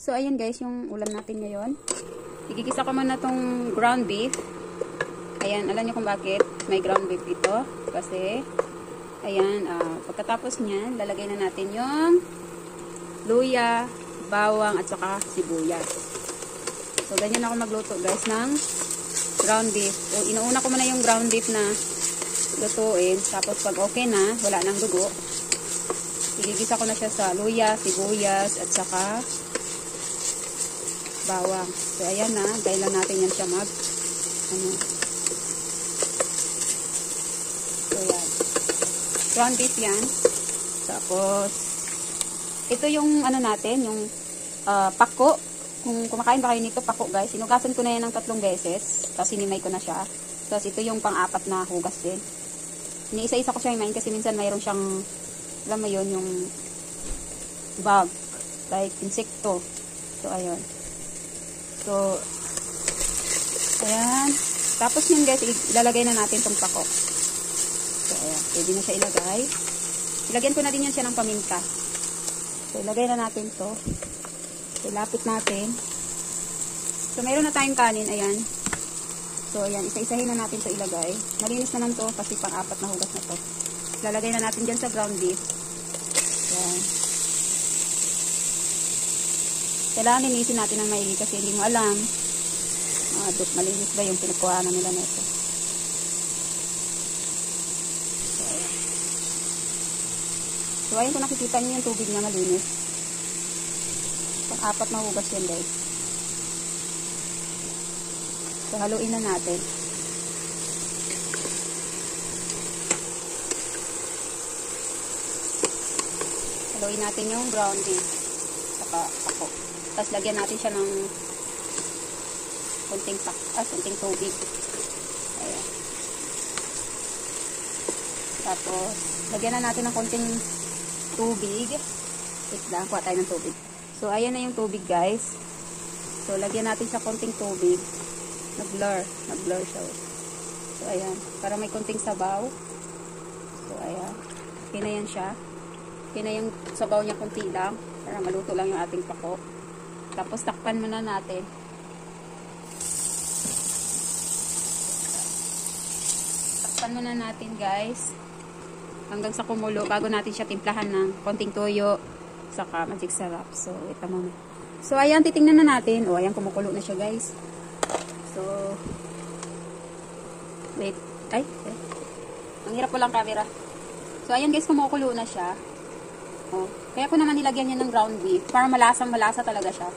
So, ayan guys, yung ulam natin ngayon. Igigisa ko muna tong ground beef. Ayan, alam niyo kung bakit may ground beef ito. Kasi, ayan, pagkatapos niyan, lalagay na natin yung luya, bawang, at saka sibuyas. So, ganyan ako magluto guys ng ground beef. So, inuuna ko muna yung ground beef na lutuin. Tapos, pag okay na, wala nang dugo, igigisa ko na siya sa luya, sibuyas, at saka bawang. So, ayan na. Dahil lang natin yan siya So, yan. Ground beef yan. Tapos, ito yung natin, yung pako. Kung kumakain ba kayo nito, pako guys. Sinugasan ko na yan ng 3 beses. Tapos, sinimay ko na siya. Tapos, ito yung pang-4 na hugas din. Iniisa-isa ko siya himayin kasi minsan mayroon siyang, alam mo yun, yung bug. Like, insekto. So, ayun. So, ayan. Tapos yun guys, ilalagay na natin itong pako. So, ayan. Pwede na siya ilagay. Ilagyan ko na din yan siya ng paminta. So, ilagay na natin to. So, ilapit natin. So, mayroon na tayong kanin. Ayan. So, ayan. Isa-isahin na natin to ilagay. Malinis naman to kasi pang-4 na hugas na to. Ilalagay na natin dyan sa ground beef. Ayan. Kailangan linisin natin ng maigi kasi hindi mo alam malinis ba yung pinagkuhanan nila nito. So, ayun kung nakikita niyo yung tubig niya malinis. Pang-4 na hugas yan guys. So, haluin na natin. Haluin natin yung ground beef. Saka ako. Tapos, lagyan natin siya ng konting tubig. Ayan. Tapos, lagyan na natin ng konting tubig. Wait lang, kuha tayo ng tubig. So, ayan na yung tubig, guys. So, lagyan natin siya konting tubig. Nag-blur siya. So, ayan. Para may konting sabaw. So, ayan. Okay na yan siya. Okay na yung sabaw niya konti lang. Para maluto lang yung ating pako. Tapos, takpan muna natin. Takpan muna natin, guys. Hanggang sa kumulo. Bago natin siya timplahan ng konting toyo. Saka magic sarap. So, ito muna. So, ayan. Titingnan na natin. O, ayan. Kumukulo na siya, guys. So, wait. Ay. Ang hirap ko lang camera. So, ayan, guys. Kumukulo na siya. Oh. Kaya ko naman nilagyan niya ng ground beef para malasa talaga siya.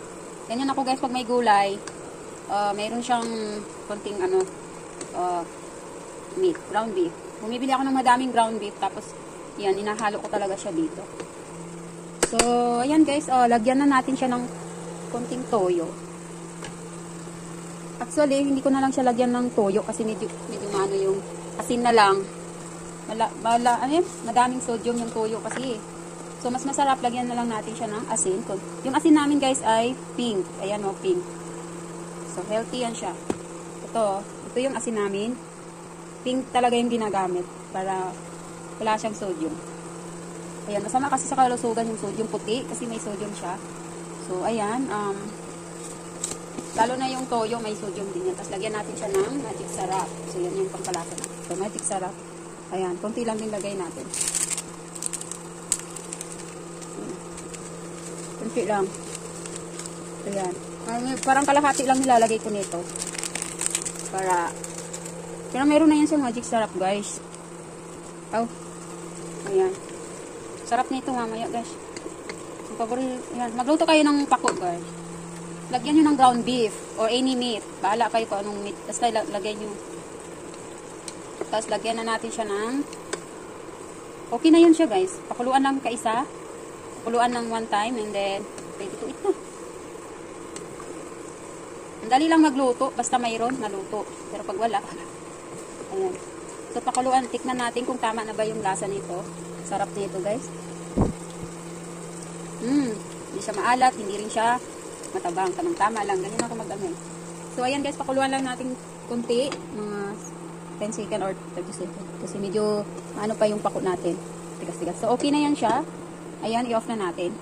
Ganyan ako guys pag may gulay, mayroon siyang konting meat, ground beef. Bumibili ako ng madaming ground beef tapos yan, inahalo ko talaga siya dito. So, ayan guys, lagyan na natin siya ng konting toyo. Actually, hindi ko na lang siya lagyan ng toyo kasi medyo yung asin na lang. Madaming sodium yung toyo kasi so, mas masarap, lagyan na lang natin siya ng asin. Yung asin namin, guys, ay pink. Ayan, pink. So, healthy yan siya. Ito yung asin namin. Pink talaga yung ginagamit para wala siyang sodium. Ayan, masama kasi sa kalusugan yung sodium puti kasi may sodium siya. So, ayan. Lalo na yung toyo, may sodium din yan. Tapos, lagyan natin siya ng magic sarap. So, yan yung pampalasa natin. So, magic sarap. Ayan, konti lang din lagay natin. Kunti lang. Ayan. Parang kalahati lang nilalagay ko nito. Pero meron na yan sa magic sarap, guys. Ayan. Sarap nito mamaya, guys. Ayan. Magluto kayo ng pako, guys. Lagyan nyo ng ground beef or any meat. Bahala kayo kung anong meat. Tapos lagyan nyo. Tapos lagyan na natin siya ng okay na yun siya, guys. Pakuluan lang kaisa. Pakuluan ng 1 time and then ready to eat na. Ang dali lang magluto basta mayroon naluto. Pero pag wala, ayan. So pakuluan, tikman natin kung tama na ba yung lasa nito. Sarap nito, guys. Hindi siya maalat, hindi rin siya matabang. Tamang-tama lang. Ganyan ako mag-amay. So ayan, guys, pakuluan lang natin kunti, mga 10 second or 30 second. Kasi medyo ano pa yung pako natin. Tigas-tigas. So okay na yan siya. Ayan, i-off na natin.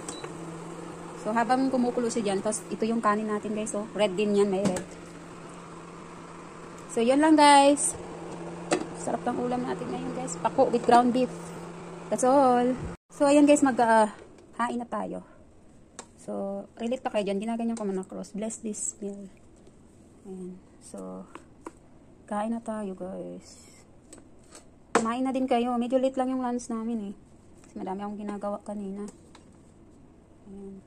So, habang kumukulo siya dyan, tapos ito yung kanin natin guys. So, red din yan, may red. So, yun lang guys. Sarap ng ulam natin ngayon guys. Pako with ground beef. That's all. So, ayan guys, hain na tayo. So, relate pa kayo dyan. Ginaganyan ko man na cross. Bless this meal. Ayan. So, kain na tayo guys. Kumain na din kayo. Medyo late lang yung lunch namin eh. Kasi madami akong ginagawa kanina. Ayan.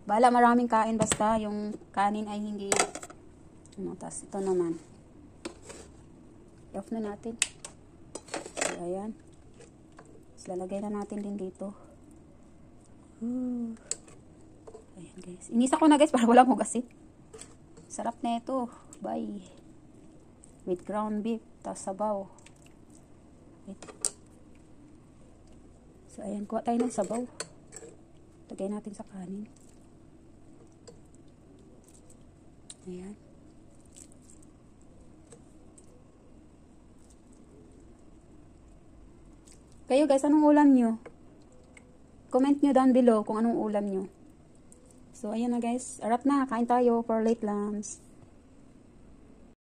Bala maraming kain basta yung kanin ay hindi tas ito naman. I-off na natin. So, ayan. So, lalagay na natin din dito. Ayan guys. Inisa ko na guys para walang hugasin. Sarap na ito. Bye. With ground beef. Tas sabaw. Wait. So, ayan. Kuha tayo ng sabaw. Lagay natin sa kanin. Ayan. Kayo guys, anong ulam nyo? Comment nyo down below kung anong ulam nyo. So, ayan na guys. Arap na. Kain tayo for late lunch.